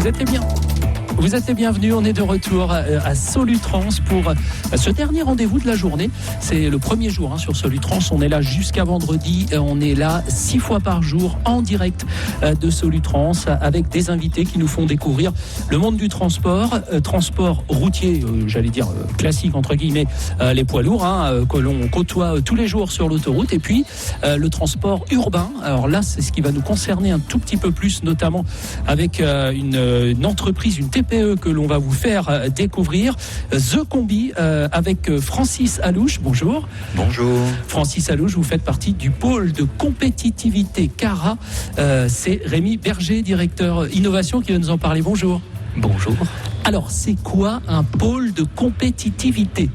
Vous êtes les bienvenus, on est de retour à Solutrans pour ce dernier rendez-vous de la journée. C'est le premier jour sur Solutrans, on est là jusqu'à vendredi, on est là 6 fois par jour en direct de Solutrans avec des invités qui nous font découvrir le monde du transport, transport routier, classique entre guillemets, les poids lourds que l'on côtoie tous les jours sur l'autoroute, et puis le transport urbain. Alors là, c'est ce qui va nous concerner un tout petit peu plus, notamment avec une entreprise, une TPE que l'on va vous faire découvrir, The Combi, avec Francis Alouche. Bonjour. Bonjour. Francis Alouche, vous faites partie du pôle de compétitivité CARA. C'est Rémi Berger, directeur innovation, qui va nous en parler. Bonjour. Bonjour. Alors, c'est quoi un pôle de compétitivité ?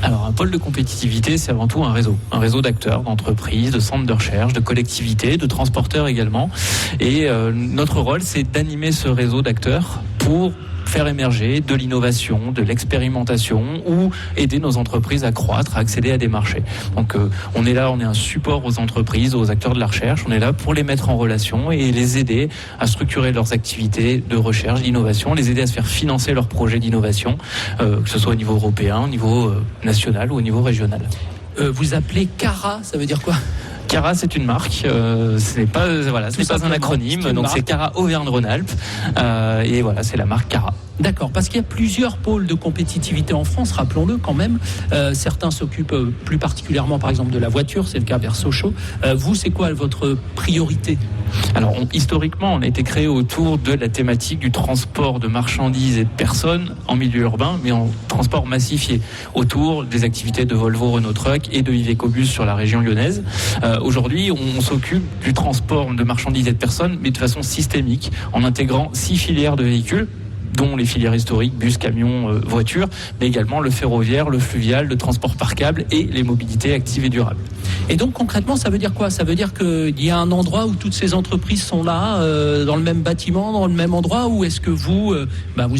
Alors, un pôle de compétitivité, c'est avant tout un réseau d'acteurs, d'entreprises, de centres de recherche, de collectivités, de transporteurs également. Et notre rôle, c'est d'animer ce réseau d'acteurs pour faire émerger de l'innovation, de l'expérimentation ou aider nos entreprises à croître, à accéder à des marchés. Donc on est là, on est un support aux entreprises, aux acteurs de la recherche, on est là pour les mettre en relation et les aider à structurer leurs activités de recherche, d'innovation, les aider à se faire financer leurs projets d'innovation, que ce soit au niveau européen, au niveau national ou au niveau régional. Vous appelez CARA, ça veut dire quoi ? CARA, c'est une marque, ce n'est pas un acronyme, donc c'est CARA Auvergne-Rhône-Alpes, et voilà, c'est la marque CARA. D'accord, parce qu'il y a plusieurs pôles de compétitivité en France, rappelons-le quand même. Certains s'occupent plus particulièrement, par exemple, de la voiture, c'est le cas vers Sochaux. Vous, c'est quoi votre priorité ? Alors, historiquement, on a été créé autour de la thématique du transport de marchandises et de personnes en milieu urbain, mais en transport massifié, autour des activités de Volvo, Renault Truck et de Iveco Bus sur la région lyonnaise. Aujourd'hui, on s'occupe du transport de marchandises et de personnes, mais de façon systémique, en intégrant 6 filières de véhicules, dont les filières historiques, bus, camions, voitures, mais également le ferroviaire, le fluvial, le transport par câble et les mobilités actives et durables. Et donc concrètement, ça veut dire quoi ? Ça veut dire qu'il y a un endroit où toutes ces entreprises sont là, dans le même bâtiment, dans le même endroit, ou est-ce que vous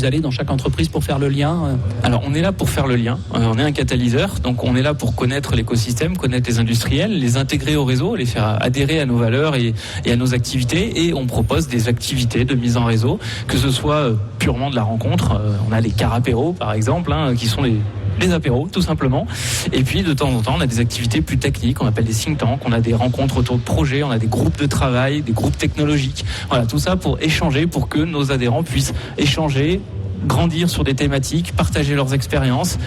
allez dans chaque entreprise pour faire le lien ? Alors on est là pour faire le lien, on est un catalyseur, donc on est là pour connaître l'écosystème, connaître les industriels, les intégrer au réseau, les faire adhérer à nos valeurs et à nos activités, et on propose des activités de mise en réseau, que ce soit purement de la rencontre. On a les carapéros par exemple, qui sont les apéros tout simplement, et puis de temps en temps on a des activités plus techniques, on appelle des think tanks, on a des rencontres autour de projets, on a des groupes de travail, des groupes technologiques, voilà, tout ça pour échanger, pour que nos adhérents puissent échanger, grandir sur des thématiques, partager leurs expériences,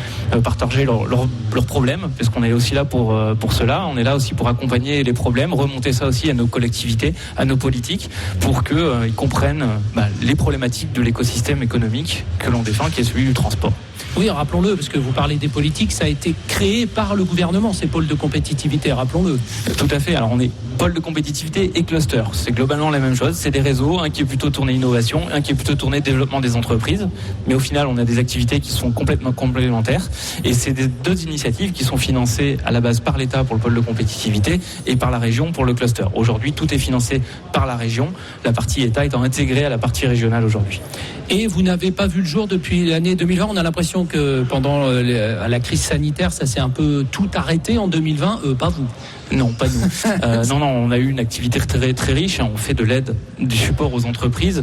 partager leurs problèmes, parce qu'on est aussi là pour cela. On est là aussi pour accompagner les problèmes, remonter ça aussi à nos collectivités, à nos politiques, pour qu'ils comprennent les problématiques de l'écosystème économique que l'on défend, qui est celui du transport. Oui, rappelons-le, parce que vous parlez des politiques, ça a été créé par le gouvernement, ces pôles de compétitivité, rappelons-le. Tout à fait. Alors on est pôle de compétitivité et cluster. C'est globalement la même chose. C'est des réseaux, un qui est plutôt tourné innovation, un qui est plutôt tourné développement des entreprises. Mais au final, on a des activités qui sont complètement complémentaires. Et c'est des 2 initiatives qui sont financées à la base par l'État pour le pôle de compétitivité et par la région pour le cluster. Aujourd'hui, tout est financé par la région, la partie État étant intégrée à la partie régionale aujourd'hui. Et vous n'avez pas vu le jour depuis l'année 2020. On a l'impression que pendant la crise sanitaire, ça s'est un peu tout arrêté en 2020. Pas vous. Non, pas nous. Non, on a eu une activité très, très riche. On fait de l'aide, du support aux entreprises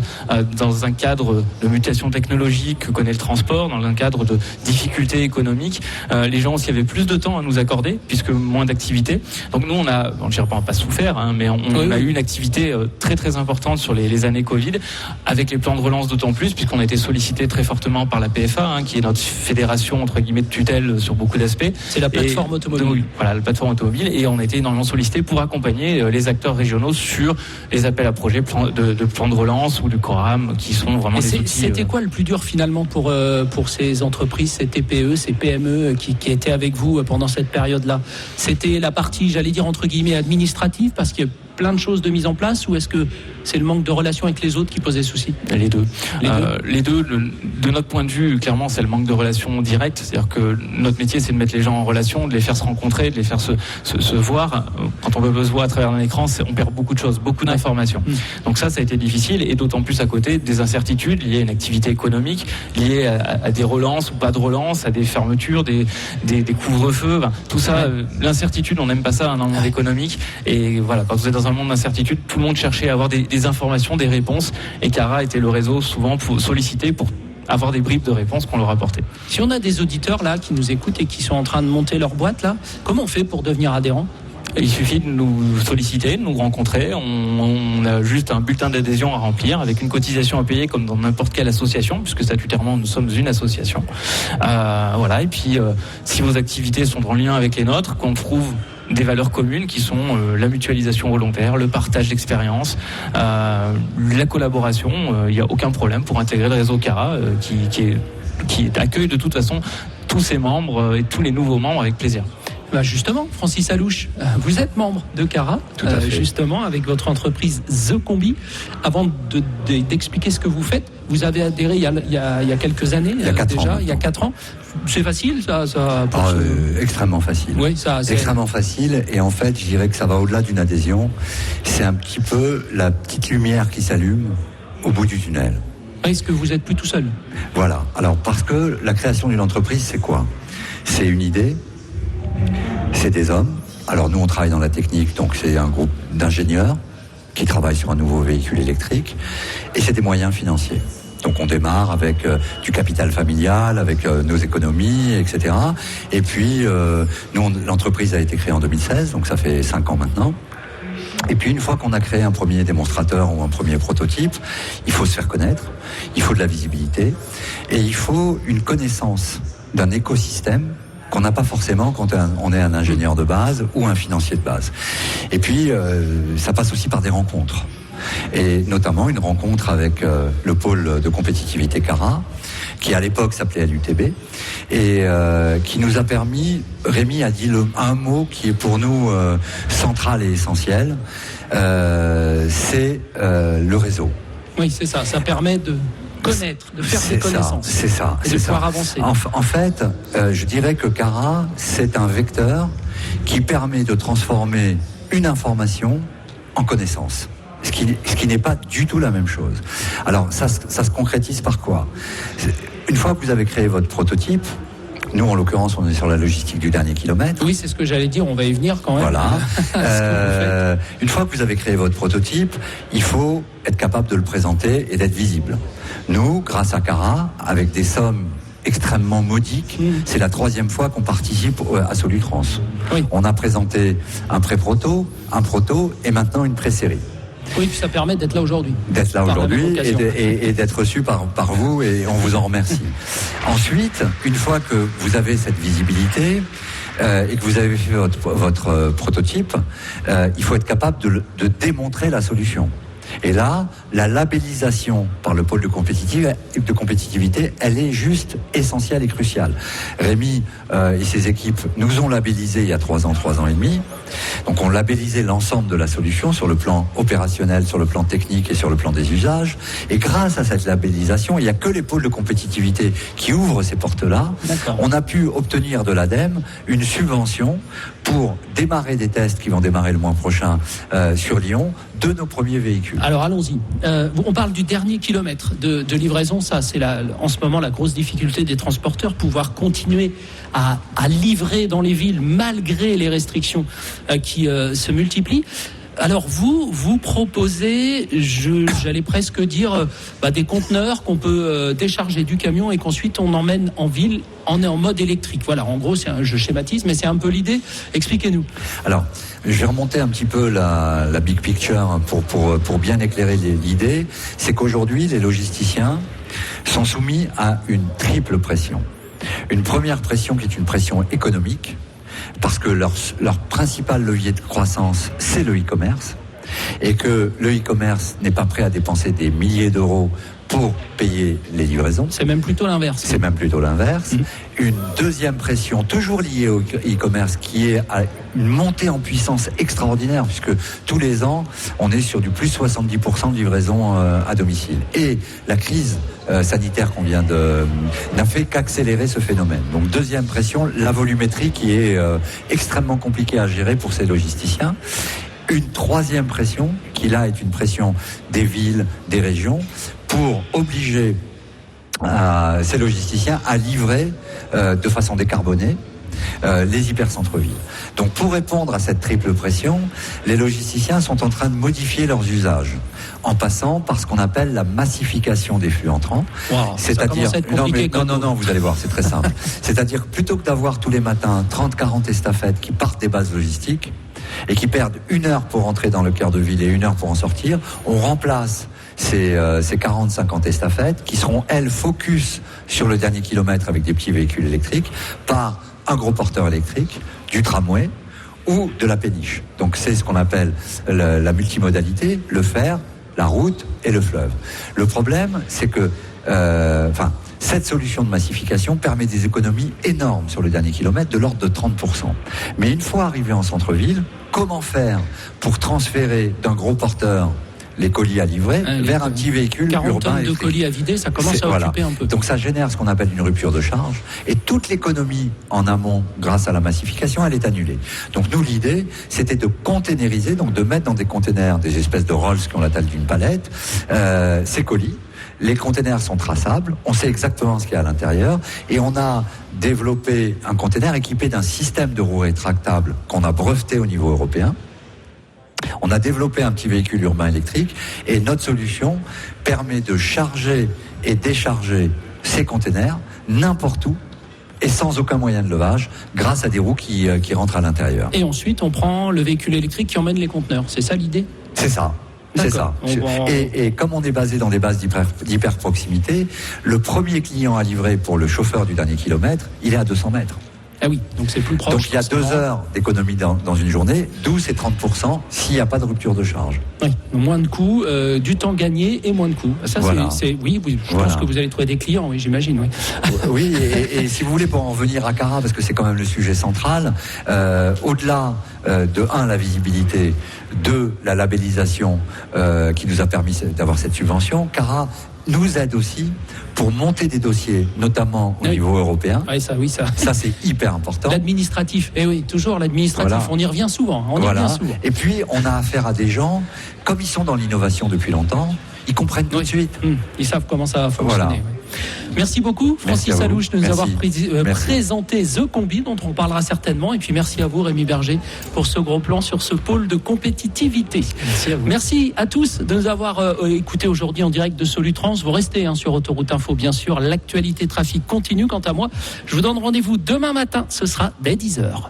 dans un cadre de mutation technologique que connaît le transport, dans un cadre de difficultés économiques. Les gens aussi avaient plus de temps à nous accorder, puisque moins d'activités. Donc nous, on a pas souffert, mais on a eu une activité très, très importante sur les années Covid, avec les plans de relance d'autant plus, puisqu'on a été sollicité très fortement par la PFA, qui est notre fédération, entre guillemets, de tutelle sur beaucoup d'aspects. C'est la plateforme automobile. Voilà, la plateforme automobile. Et on a été énormément sollicité pour accompagner les acteurs régionaux sur les appels à projets de plan de relance ou du CORAM, qui sont vraiment des outils. C'était quoi le plus dur finalement pour ces entreprises, ces TPE, ces PME qui étaient avec vous pendant cette période-là ? C'était la partie, j'allais dire entre guillemets, administrative, parce qu'il y a plein de choses de mise en place, ou est-ce que c'est le manque de relation avec les autres qui posait souci ? Les deux. De notre point de vue, clairement, c'est le manque de relation directe. C'est-à-dire que notre métier, c'est de mettre les gens en relation, de les faire se rencontrer, de les faire se voir. Quand on veut se voir à travers un écran, on perd beaucoup de choses, beaucoup d'informations. Donc ça a été difficile, et d'autant plus à côté des incertitudes liées à une activité économique, liées à des relances ou pas de relances, à des fermetures, des couvre-feux. Tout ça, l'incertitude, on n'aime pas ça dans le monde économique. Et voilà, quand vous êtes dans un un monde d'incertitude, tout le monde cherchait à avoir des informations, des réponses, et Cara était le réseau souvent sollicité pour avoir des bribes de réponses qu'on leur apportait. Si on a des auditeurs là qui nous écoutent et qui sont en train de monter leur boîte là, comment on fait pour devenir adhérent ? Il suffit de nous solliciter, de nous rencontrer. On a juste un bulletin d'adhésion à remplir avec une cotisation à payer comme dans n'importe quelle association, puisque statutairement nous sommes une association. Voilà. Et puis si vos activités sont en lien avec les nôtres, qu'on trouve des valeurs communes qui sont la mutualisation volontaire, le partage d'expérience, la collaboration, il n'y a aucun problème pour intégrer le réseau Cara qui accueille de toute façon tous ses membres et tous les nouveaux membres avec plaisir. Bah justement, Francis Alouche, vous êtes membre de Cara, justement, avec votre entreprise The Combi. Avant d'expliquer ce que vous faites, vous avez adhéré il y a quelques années, il y a 4 ans. C'est facile, ça extrêmement facile. Oui, c'est extrêmement facile. Et en fait, je dirais que ça va au-delà d'une adhésion. C'est un petit peu la petite lumière qui s'allume au bout du tunnel. Est-ce que vous n'êtes plus tout seul ? Voilà. Alors, parce que la création d'une entreprise, c'est quoi ? C'est une idée. C'est des hommes. Alors nous, on travaille dans la technique, donc c'est un groupe d'ingénieurs qui travaillent sur un nouveau véhicule électrique. Et c'est des moyens financiers. Donc on démarre avec du capital familial, avec nos économies, etc. Et puis, l'entreprise a été créée en 2016, donc ça fait 5 ans maintenant. Et puis une fois qu'on a créé un premier démonstrateur ou un premier prototype, il faut se faire connaître, il faut de la visibilité, et il faut une connaissance d'un écosystème qu'on n'a pas forcément quand on est un ingénieur de base ou un financier de base. Et puis, ça passe aussi par des rencontres. Et notamment une rencontre avec le pôle de compétitivité Cara, qui à l'époque s'appelait l'UTB, et qui nous a permis, Rémi a dit un mot qui est pour nous central et essentiel, c'est le réseau. Oui, c'est ça, ça permet de connaître, de faire des connaissances. C'est ça. Et de pouvoir avancer. En fait, je dirais que Cara, c'est un vecteur qui permet de transformer une information en connaissance. Ce qui n'est pas du tout la même chose. Alors, ça se concrétise par quoi ? Une fois que vous avez créé votre prototype, nous, en l'occurrence, on est sur la logistique du dernier kilomètre. Oui, c'est ce que j'allais dire, on va y venir quand même. Voilà. Une fois que vous avez créé votre prototype, il faut être capable de le présenter et d'être visible. Nous, grâce à Cara, avec des sommes extrêmement modiques, c'est la 3e fois qu'on participe à Solutrans. Oui. On a présenté un pré-proto, un proto et maintenant une pré-série. Oui, puis ça permet d'être là aujourd'hui. D'être là aujourd'hui et d'être reçu par vous, et on vous en remercie. Ensuite, une fois que vous avez cette visibilité et que vous avez fait votre prototype, il faut être capable de démontrer la solution. Et là, la labellisation par le pôle de compétitivité, elle est juste essentielle et cruciale. Rémi et ses équipes nous ont labellisé il y a 3 ans et demi. Donc on labellisait l'ensemble de la solution sur le plan opérationnel, sur le plan technique et sur le plan des usages. Et grâce à cette labellisation, il n'y a que les pôles de compétitivité qui ouvrent ces portes-là. D'accord. On a pu obtenir de l'ADEME une subvention pour démarrer des tests qui vont démarrer le mois prochain sur Lyon de nos premiers véhicules. Alors allons-y. On parle du dernier kilomètre de livraison. Ça, c'est en ce moment la grosse difficulté des transporteurs, pouvoir continuer à livrer dans les villes malgré les restrictions qui se multiplient. Alors vous proposez, j'allais presque dire, des conteneurs qu'on peut décharger du camion et qu'ensuite on emmène en ville. On est en mode électrique. Voilà, en gros, je schématise, mais c'est un peu l'idée. Expliquez-nous. Alors, je vais remonter un petit peu la big picture pour bien éclairer l'idée. C'est qu'aujourd'hui, les logisticiens sont soumis à une triple pression. Une première pression qui est une pression économique, parce que leur principal levier de croissance, c'est le e-commerce, et que le e-commerce n'est pas prêt à dépenser des milliers d'euros pour payer les livraisons. C'est même plutôt l'inverse. Une deuxième pression, toujours liée au e-commerce, qui est à une montée en puissance extraordinaire, puisque tous les ans, on est sur du plus 70% de livraison à domicile. Et la crise sanitaire qu'on vient n'a fait qu'accélérer ce phénomène. Donc deuxième pression, la volumétrie qui est extrêmement compliquée à gérer pour ces logisticiens. Une troisième pression, qui là est une pression des villes, des régions, pour obliger ces logisticiens à livrer de façon décarbonée les hypercentres-villes. Donc pour répondre à cette triple pression, les logisticiens sont en train de modifier leurs usages en passant par ce qu'on appelle la massification des flux entrants. Wow, c'est-à-dire, non, vous allez voir, c'est très simple. C'est-à-dire que plutôt que d'avoir tous les matins 30-40 estafettes qui partent des bases logistiques et qui perdent 1 heure pour entrer dans le cœur de ville et 1 heure pour en sortir, on remplace ces 40-50 estafettes qui seront, elles, focus sur le dernier kilomètre avec des petits véhicules électriques par un gros porteur électrique, du tramway ou de la péniche. Donc c'est ce qu'on appelle la multimodalité, le fer, la route et le fleuve. Le problème, c'est que cette solution de massification permet des économies énormes sur le dernier kilomètre, de l'ordre de 30%. Mais une fois arrivé en centre-ville, comment faire pour transférer d'un gros porteur les colis à livrer vers un petit véhicule urbain 40 tonnes de électrique. colis à vider, ça commence à occuper un peu. Donc ça génère ce qu'on appelle une rupture de charge et toute l'économie en amont grâce à la massification, elle est annulée. Donc nous, l'idée, c'était de containeriser, donc de mettre dans des containers, des espèces de Rolls qui ont la taille d'une palette, ces colis. Les containers sont traçables, on sait exactement ce qu'il y a à l'intérieur et on a développé un container équipé d'un système de roues rétractables qu'on a breveté au niveau européen. On a développé un petit véhicule urbain électrique et notre solution permet de charger et décharger ces containers n'importe où et sans aucun moyen de levage grâce à des roues qui rentrent à l'intérieur. Et ensuite, on prend le véhicule électrique qui emmène les conteneurs. C'est ça l'idée ? C'est ça. C'est ça. Et comme on est basé dans des bases d'hyper proximité, le premier client à livrer pour le chauffeur du dernier kilomètre, il est à 200 mètres. Ah oui, donc c'est plus proche. Donc il y a 2 heures d'économie dans une journée, 12 et 30% s'il n'y a pas de rupture de charge. Oui, moins de coûts, du temps gagné et moins de coûts. Ça, voilà. Je pense que vous allez trouver des clients, oui, j'imagine. Oui, oui et si vous voulez, pour en venir à Cara, parce que c'est quand même le sujet central, au-delà de 1, la visibilité, 2, la labellisation qui nous a permis d'avoir cette subvention, Cara nous aide aussi pour monter des dossiers, notamment au niveau européen. Oui, ça. Ça, c'est hyper important. L'administratif, oui, toujours l'administratif. Voilà. On y revient souvent. Et puis, on a affaire à des gens, comme ils sont dans l'innovation depuis longtemps, ils comprennent tout de suite. Ils savent comment ça va fonctionner. Voilà. Merci beaucoup, Francis Alouche, de nous avoir présenté The Combi, dont on parlera certainement. Et puis merci à vous, Rémi Berger, pour ce gros plan sur ce pôle de compétitivité. Merci à vous. Merci à tous de nous avoir écoutés aujourd'hui en direct de Solutrans. Vous restez sur Autoroute Info, bien sûr. L'actualité trafic continue. Quant à moi, je vous donne rendez-vous demain matin. Ce sera dès 10h.